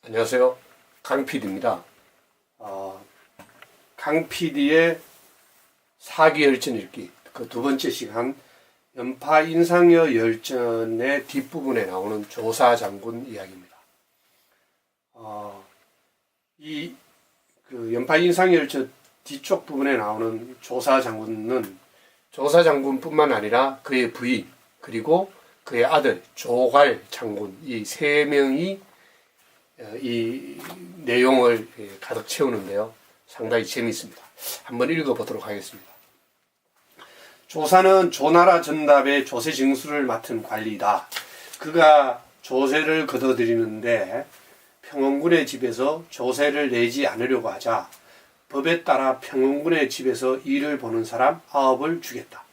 안녕하세요. 강 PD입니다. 강 PD의 사기열전 읽기 그 두 번째 시간 연파 인상여 열전의 뒷부분에 나오는 조사 장군 이야기입니다. 이 연파 인상여 열전 뒤쪽 부분에 나오는 조사 장군은 조사 장군뿐만 아니라 그의 부인 그리고 그의 아들 조괄 장군 이 세 명이 이 내용을 가득 채우는데요. 상당히 재미있습니다. 한번 읽어보도록 하겠습니다. 조사는 조나라 전답의 조세 징수를 맡은 관리다. 그가 조세를 걷어들이는데 평원군의 집에서 조세를 내지 않으려고 하자 법에 따라 평원군의 집에서 일을 보는 사람 9을 주겠다.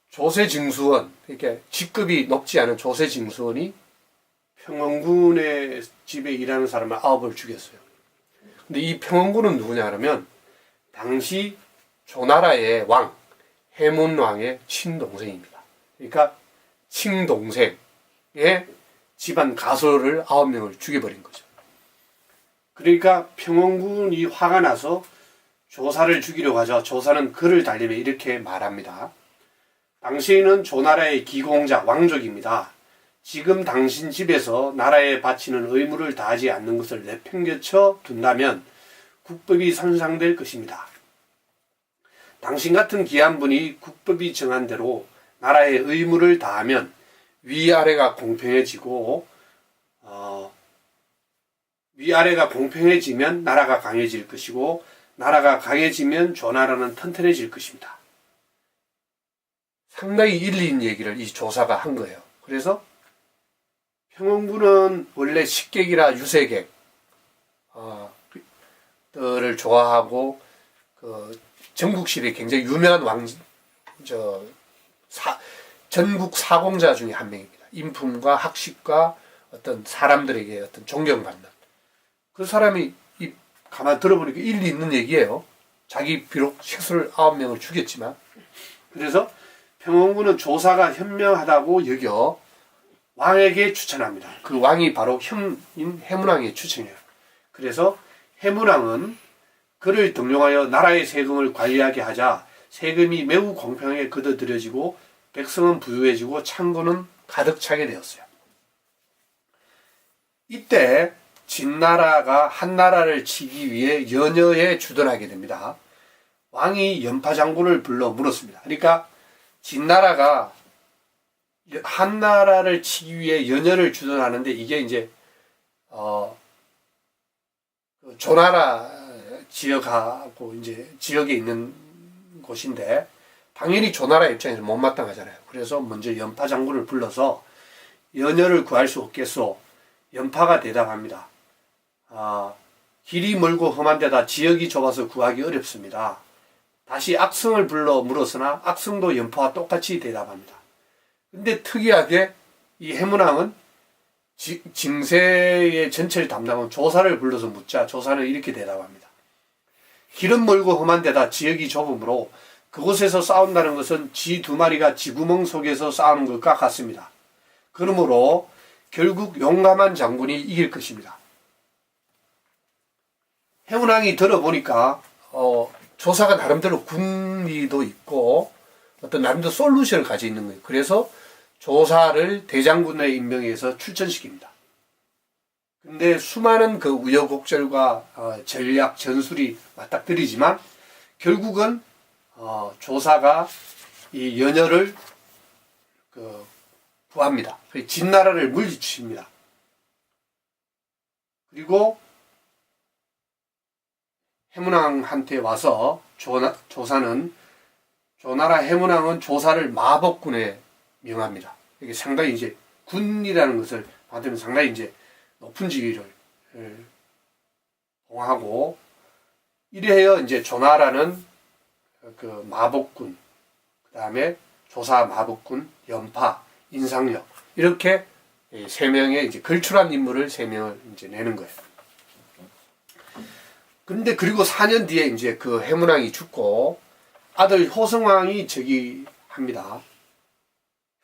조세 징수원, 이렇게 직급이 높지 않은 조세 징수원이 평원군의 집에 일하는 사람을 9을 죽였어요. 근데 이 평원군은 누구냐 하면 당시 조나라의 왕, 해문왕의 친동생입니다. 그러니까 친동생의 집안 가소를 9명을 죽여버린 거죠. 그러니까 평원군이 화가 나서 조사를 죽이려고 하죠. 조사는 그를 달리며 이렇게 말합니다. 당신은 조나라의 기공자, 왕족입니다. 지금 당신 집에서 나라에 바치는 의무를 다하지 않는 것을 내팽개쳐 둔다면 국법이 손상될 것입니다. 당신 같은 귀한 분이 국법이 정한 대로 나라의 의무를 다하면 위아래가 공평해지고 위아래가 공평해지면 나라가 강해질 것이고 나라가 강해지면 조나라는 튼튼해질 것입니다. 상당히 일리 있는 얘기를 이 조사가 한 거예요. 그래서 평원군은 원래 식객이라 유세객 들을 좋아하고 전국시대에 굉장히 유명한 전국 사공자 중에 한 명입니다. 인품과 학식과 어떤 사람들에게 어떤 존경받는 그 사람이 가만 들어보니까 일리 있는 얘기예요. 자기 비록 식수를 9명을 죽였지만 그래서 평원군은 조사가 현명하다고 여겨 왕에게 추천합니다. 그 왕이 바로 형인 해문왕의 추천이에요. 그래서 해문왕은 그를 등용하여 나라의 세금을 관리하게 하자 세금이 매우 공평하게 걷어들여지고 백성은 부유해지고 창고는 가득 차게 되었어요. 이때 진나라가 한나라를 치기 위해 연여에 주둔하게 됩니다. 왕이 연파장군을 불러 물었습니다. 그러니까 진나라가 한나라를 치기 위해 연여를 주둔하는데 이게 이제 조나라 지역하고 이제 지역에 있는 곳인데 당연히 조나라 입장에서 못마땅하잖아요. 그래서 먼저 연파 장군을 불러서 연여를 구할 수 없겠소. 연파가 대답합니다. 길이 멀고 험한 데다 지역이 좁아서 구하기 어렵습니다. 다시 악성을 불러 물었으나 악성도 연파와 똑같이 대답합니다. 근데 특이하게 이 해문왕은 징세의 전체를 담당한 조사를 불러서 묻자 조사는 이렇게 대답합니다. 길은 멀고 험한 데다 지역이 좁으므로 그곳에서 싸운다는 것은 쥐 2마리가 쥐구멍 속에서 싸우는 것과 같습니다. 그러므로 결국 용감한 장군이 이길 것입니다. 해문왕이 들어보니까 조사가 나름대로 군리도 있고 어떤 나름대로 솔루션을 가지고 있는 거예요. 그래서 조사를 대장군에 임명해서 출전시킵니다. 근데 수많은 그 우여곡절과 전략, 전술이 맞닥뜨리지만 결국은 조사가 이 연여를 구합니다. 진나라를 물리칩니다. 그리고 해문왕한테 와서 조나라 해문왕은 조사를 마법군에 명합니다. 이게 상당히 이제 군이라는 것을 받으면 상당히 이제 높은 지위를 봉하고 이래야 이제 조나라는 그 마법군, 그 다음에 조사 마법군, 연파, 인상여 이렇게 3명의 이제 걸출한 인물을 3명을 이제 내는 거예요. 근데 그리고 4년 뒤에 이제 그 해문왕이 죽고 아들 효성왕이 즉위합니다.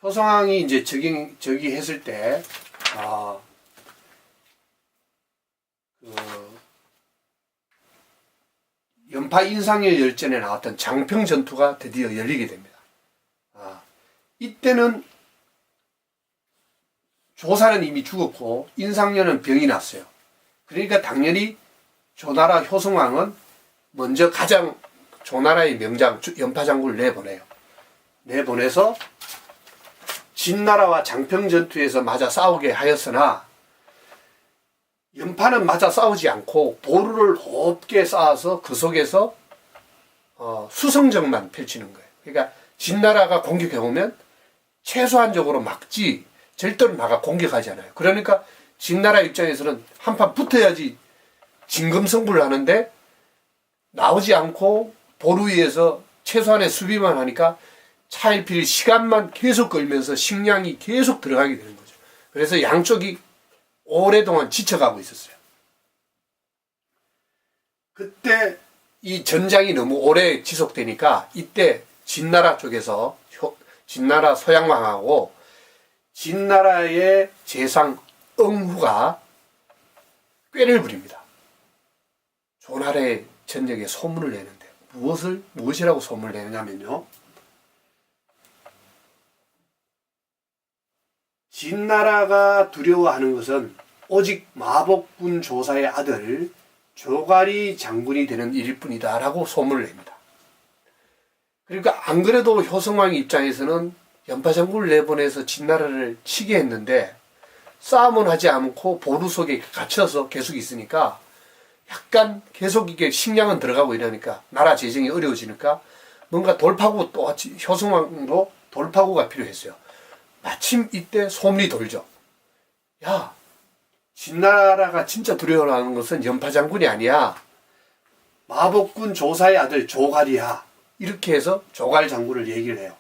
효성왕이 이제 즉위했을 때 연파 인상의 열전에 나왔던 장평 전투가 드디어 열리게 됩니다. 이때는 조사는 이미 죽었고 인상녀는 병이 났어요. 그러니까 당연히 조나라 효성왕은 먼저 가장 조나라의 명장 연파장군을 내보내요. 내보내서 진나라와 장평 전투에서 맞아 싸우게 하였으나 연파는 맞아 싸우지 않고 보루를 곱게 쌓아서 그 속에서 수성정만 펼치는 거예요. 그러니까 진나라가 공격해 오면 최소한적으로 막지 절대로 나가 공격하지 않아요. 그러니까 진나라 입장에서는 한판 붙어야지 진검승부를 하는데 나오지 않고 보루 위에서 최소한의 수비만 하니까 차일피일 시간만 계속 걸면서 식량이 계속 들어가게 되는 거죠. 그래서 양쪽이 오랫동안 지쳐가고 있었어요. 그때 이 전장이 너무 오래 지속되니까 이때 진나라 쪽에서 진나라 소양왕하고 진나라의 재상 응후가 꾀를 부립니다. 조나라의 전역에 소문을 내는데 무엇이라고 소문을 내느냐면요. 진나라가 두려워하는 것은 오직 마법군 조사의 아들 조가리 장군이 되는 일일 뿐이다 라고 소문을 냅니다. 그러니까 안 그래도 효성왕 입장에서는 연파장군을 내보내서 진나라를 치게 했는데 싸움은 하지 않고 보루 속에 갇혀서 계속 있으니까 약간 계속 이게 식량은 들어가고 이러니까 나라 재정이 어려워지니까 뭔가 돌파구 또 효성왕도 돌파구가 필요했어요. 마침 이때 소문이 돌죠. 야, 진나라가 진짜 두려워하는 것은 연파장군이 아니야. 마법군 조사의 아들 조갈이야. 이렇게 해서 조갈 장군을 얘기를 해요.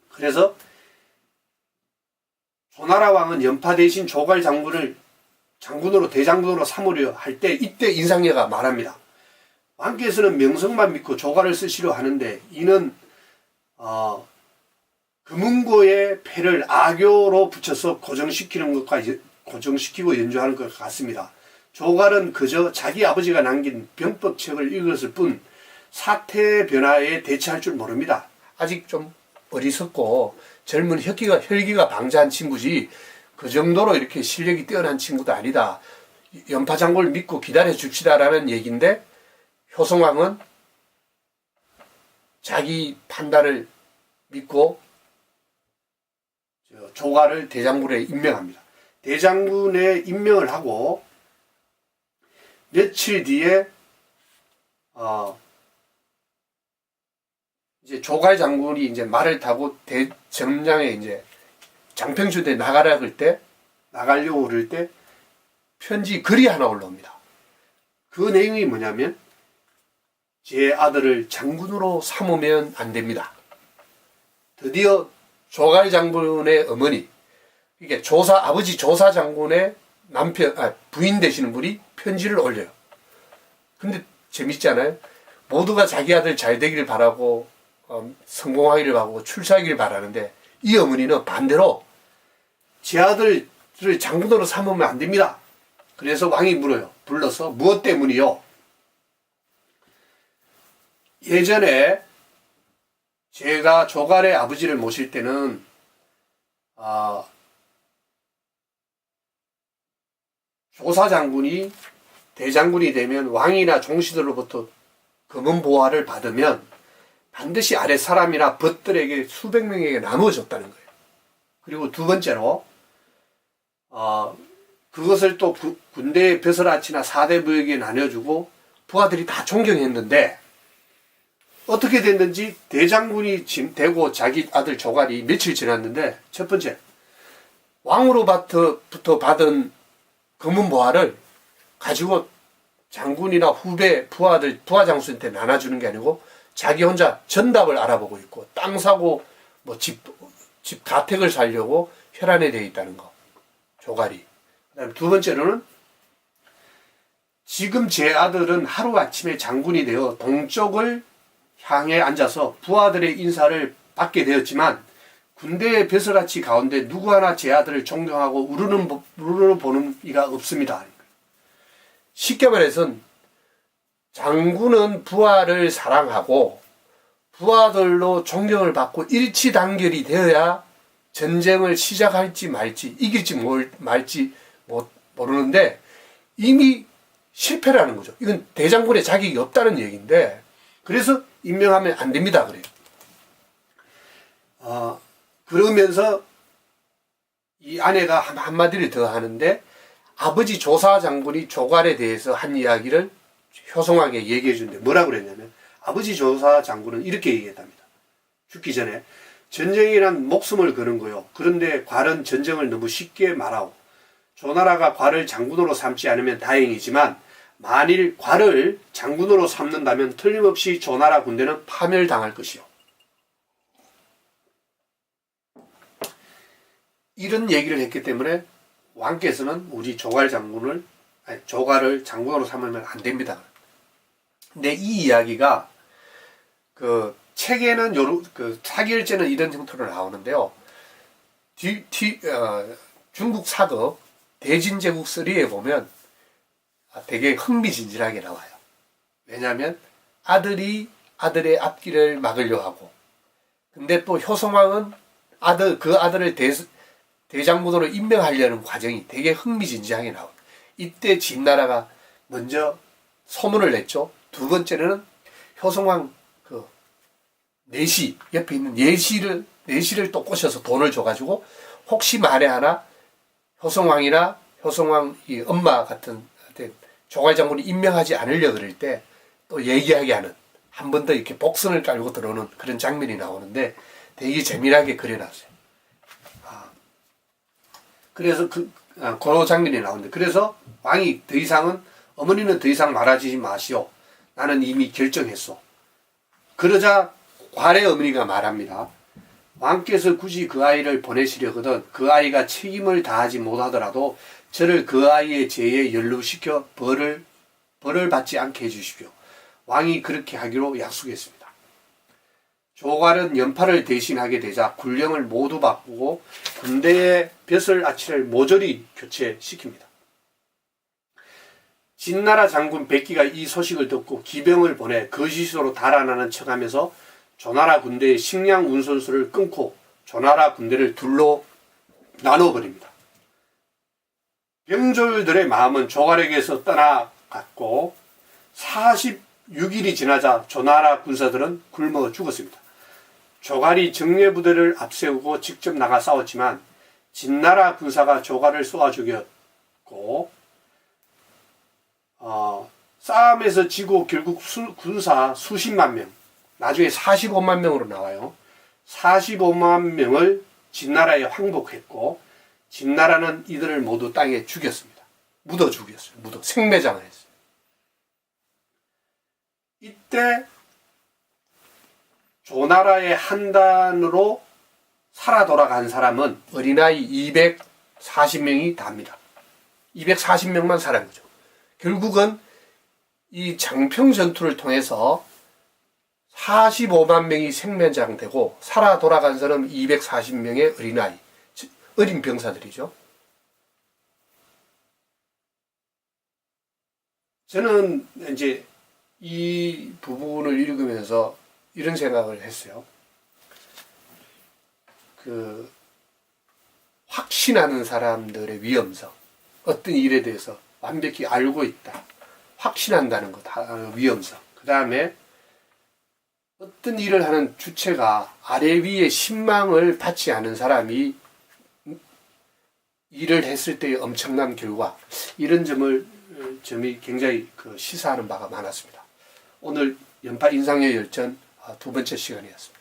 그래서 조나라 왕은 연파 대신 조갈 장군을 대장군으로 삼으려 할 때 이때 인상녀가 말합니다. 왕께서는 명성만 믿고 조갈을 쓰시려 하는데 이는 금은고의 패를 악교로 붙여서 고정시키고 연주하는 것 같습니다. 조갈은 그저 자기 아버지가 남긴 병법책을 읽었을 뿐 사태 변화에 대처할 줄 모릅니다. 아직 좀 어리석고 젊은 혈기가 방자한 친구지 그 정도로 이렇게 실력이 뛰어난 친구도 아니다. 연파장군을 믿고 기다려 줍시다라는 얘기인데 효성왕은 자기 판단을 믿고 조갈을 대장군에 임명합니다. 대장군에 임명을 하고 며칠 뒤에 이제 조갈 장군이 이제 말을 타고 대전장에 이제 장평주대에 나가려고 그럴 때 편지 글이 하나 올라옵니다. 그 내용이 뭐냐면 제 아들을 장군으로 삼으면 안 됩니다. 드디어 조갈 장군의 어머니, 이게 아버지 조사 장군의 부인 되시는 분이 편지를 올려요. 근데 재밌지 않아요? 모두가 자기 아들 잘 되기를 바라고 성공하기를 바라고 출세하기를 바라는데 이 어머니는 반대로 제 아들을 장군으로 삼으면 안 됩니다. 그래서 왕이 물어요. 불러서 무엇 때문이요? 예전에 제가 조갈의 아버지를 모실 때는 조사 장군이 대장군이 되면 왕이나 종시들로부터 금은 보화를 받으면 반드시 아래 사람이나 벗들에게 수백 명에게 나누어졌다는 거예요. 그리고 두 번째로 그것을 또 군대의 벼슬아치나 사대부에게 나눠주고 부하들이 다 존경했는데 어떻게 됐는지 대장군이 되고 자기 아들 조갈이 며칠 지났는데 첫 번째 왕으로부터 받은 금은보화를 가지고 장군이나 후배 부하 장수한테 나눠주는 게 아니고 자기 혼자 전답을 알아보고 있고 땅 사고 뭐 집 가택을 살려고 혈안에 되어 있다는 거. 조갈이. 그다음에 두 번째로는 지금 제 아들은 하루아침에 장군이 되어 동쪽을 향해 앉아서 부하들의 인사를 받게 되었지만 군대의 벼슬아치 가운데 누구 하나 제 아들을 존경하고 우르르 보는 이가 없습니다. 쉽게 말해서 장군은 부하를 사랑하고 부하들로 존경을 받고 일치단결이 되어야 전쟁을 시작할지 말지, 이길지 말지 모르는데 이미 실패라는 거죠. 이건 대장군의 자격이 없다는 얘기인데, 그래서 임명하면 안 됩니다 그래요. 그러면서 이 아내가 한마디를 더 하는데, 아버지 조사 장군이 조갈에 대해서 한 이야기를 효성왕에게 얘기해 주는데 뭐라고 그랬냐면, 아버지 조사 장군은 이렇게 얘기했답니다. 죽기 전에 전쟁이란 목숨을 거는 거요. 그런데 괄은 전쟁을 너무 쉽게 말하오. 조나라가 괄을 장군으로 삼지 않으면 다행이지만 만일 괄을 장군으로 삼는다면 틀림없이 조나라 군대는 파멸당할 것이요. 이런 얘기를 했기 때문에 왕께서는 우리 조갈을 장군으로 삼으면 안 됩니다. 근데 이 이야기가 책에는 사기일제는 이런 형태로 나오는데요. 중국 사극 대진제국 3에 보면 되게 흥미진진하게 나와요. 왜냐하면 아들이 아들의 앞길을 막으려 하고, 근데 또 효성왕은 그 아들을 대장군으로 임명하려는 과정이 되게 흥미진진하게 나와요. 이때 진나라가 먼저 소문을 냈죠. 두 번째는 효성왕 내시 옆에 있는 내시를 또 꼬셔서 돈을 줘가지고 혹시 만에 하나 효성왕이나 효성왕 이 엄마 같은 조갈 장군이 임명하지 않으려 그럴 때 또 얘기하게 하는, 한 번 더 이렇게 복선을 깔고 들어오는 그런 장면이 나오는데 되게 재미나게 그려놨어요. 그래서 그 장면이 나오는데, 그래서 왕이 어머니는 더 이상 말하지 마시오. 나는 이미 결정했어. 그러자 괄의 어머니가 말합니다. 왕께서 굳이 그 아이를 보내시려거든 그 아이가 책임을 다하지 못하더라도 저를 그 아이의 죄에 연루시켜 벌을 받지 않게 해주십시오. 왕이 그렇게 하기로 약속했습니다. 조갈은 연파를 대신하게 되자 군령을 모두 바꾸고 군대의 벼슬 아치를 모조리 교체시킵니다. 진나라 장군 백기가 이 소식을 듣고 기병을 보내 거시기로 달아나는 척하면서 조나라 군대의 식량 운송수를 끊고 조나라 군대를 둘로 나눠버립니다. 병졸들의 마음은 조갈에게서 떠나갔고 46일이 지나자 조나라 군사들은 굶어 죽었습니다. 조갈이 정예부대를 앞세우고 직접 나가 싸웠지만 진나라 군사가 조갈을 쏘아 죽였고 싸움에서 지고 결국 군사 수십만 명, 나중에 45만 명으로 나와요. 45만 명을 진나라에 항복했고 진나라는 이들을 모두 땅에 죽였습니다. 묻어 죽였어요. 생매장을 했어요. 이때 조나라의 한단으로 살아 돌아간 사람은 어린아이 240명이 답니다. 240명만 살은 거죠. 결국은 이 장평 전투를 통해서 45만 명이 생매장되고 살아 돌아간 사람 240명의 어린아이, 어린 병사들이죠. 저는 이제 이 부분을 읽으면서 이런 생각을 했어요. 확신하는 사람들의 위험성, 어떤 일에 대해서 완벽히 알고 있다, 확신한다는 것, 위험성. 그 다음에 어떤 일을 하는 주체가 아래 위에 신망을 받지 않은 사람이 일을 했을 때의 엄청난 결과, 이런 점이 굉장히 시사하는 바가 많았습니다. 오늘 연파 인상의 열전 두 번째 시간이었습니다.